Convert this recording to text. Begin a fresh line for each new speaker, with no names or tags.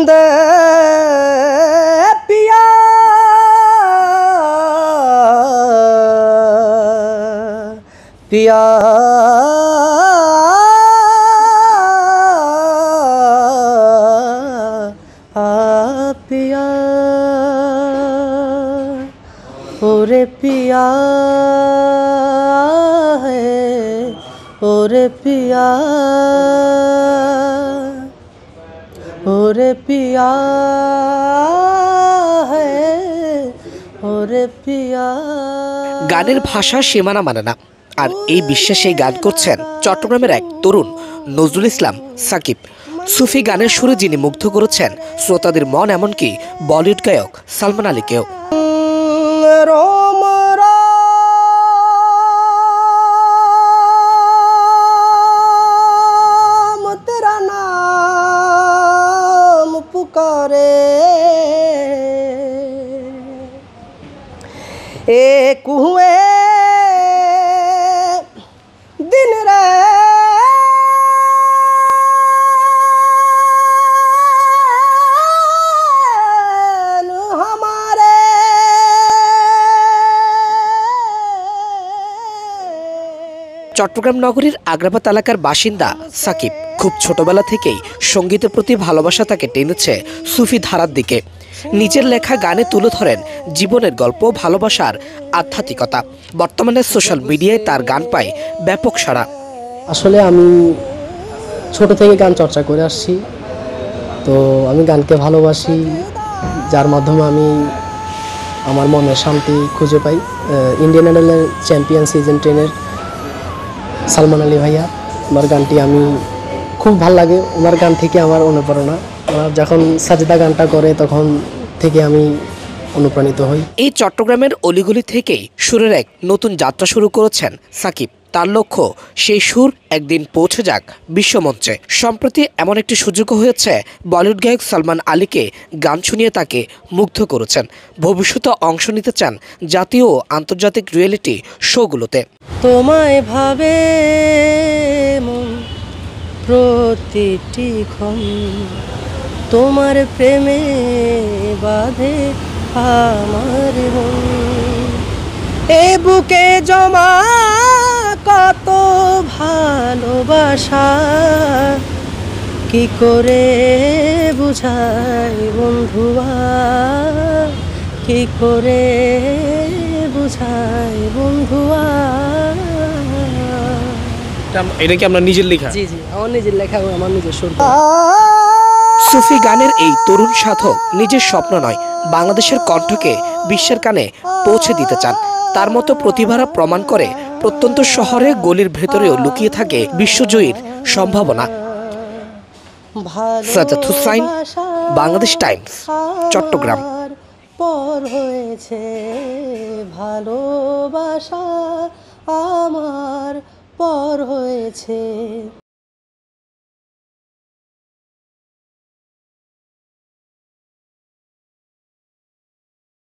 दे पिया पिया पिया ओरे पिया है ओरे पिया ओरे पिया है ओरे पिया।
গানের ভাষা সীমানা মানে না, আর এই বিশ্বাসে গান করছেন চট্টগ্রামের এক তরুণ নজরুল ইসলাম সাকিব। সুফি গানের সুরে যিনি মুগ্ধ করেছেন শ্রোতাদের মন, এমনকি বলিউড গায়ক সালমান আলীকেও।
रोम राम तेरा नाम पुकारे एक हुए दिन रे
চট্টগ্রাম নগরীর আগ্রাবাদ এলাকার বাসিন্দা সাকিব খুব ছোটবেলা থেকেই সঙ্গীতের প্রতি ভালোবাসা তাকে টেনেছে সুফি ধারার দিকে। নিজের লেখা গানে তুলে ধরেন জীবনের গল্প, ভালোবাসার আধ্যাত্মিকতা। বর্তমানে সোশ্যাল মিডিয়ায় তার গান পায় ব্যাপক সাড়া।
আসলে আমি ছোট থেকে গান চর্চা করে আসছি, তো আমি গানকে ভালোবাসি, যার মাধ্যমে আমি আমার মনের শান্তি খুঁজে পাই। ইন্ডিয়ান আইডলের চ্যাম্পিয়ন সিজন 10-এর সালমান আলী ভাইয়া, ওনার গানটি আমি খুব ভাল লাগে। ওনার গান থেকে আমার অনুপ্রেরণা, ওনার যখন সাজেদা গানটা করে তখন থেকে আমি অনুপ্রাণিত হই।
এই চট্টগ্রামের অলিগলি থেকেই সুরের এক নতুন যাত্রা শুরু করেছেন সাকিব। তার লক্ষ্য সেই সুর একদিন পৌঁছে যাক বিশ্বমঞ্চে। সম্প্রতি এমন একটি সুযোগও হয়েছে, বলিউড গায়ক সালমান আলীকে গান শুনিয়ে তাকে মুগ্ধ করেছেন। ভবিষ্যতে অংশ নিতে চান জাতীয় ও আন্তর্জাতিক রিয়েলিটি শোগুলোতে।
তোমায় ভাবে মন প্রতিটি ক্ষণ, তোমার প্রেমে বাঁধে আমার মন। এ বুকে জমা কত ভালোবাসা, কি করে বুঝাই বন্ধুয়া, কি করে বুঝাই বন্ধুয়া।
এটা কি আপনার নিজের লেখা?
জি জি, আমার নিজের লেখা, আমার নিজের সুর।
সুফি গানের এই তরুণ সাধক নিজের স্বপ্ন নয়, বাংলাদেশের কণ্ঠকে বিশ্বের কানে পৌঁছে দিতে চান। তার মতো প্রতিভারা প্রমাণ করে প্রত্যন্ত শহরে গলির ভেতরেও লুকিয়ে থাকে বিশ্বজয়ীর সম্ভাবনা। সাজ্জাদ হুসাইন, বাংলাদেশ টাইমস, চট্টগ্রাম।
পর হয়েছে ভালোবাসা আমার, পর হয়েছে।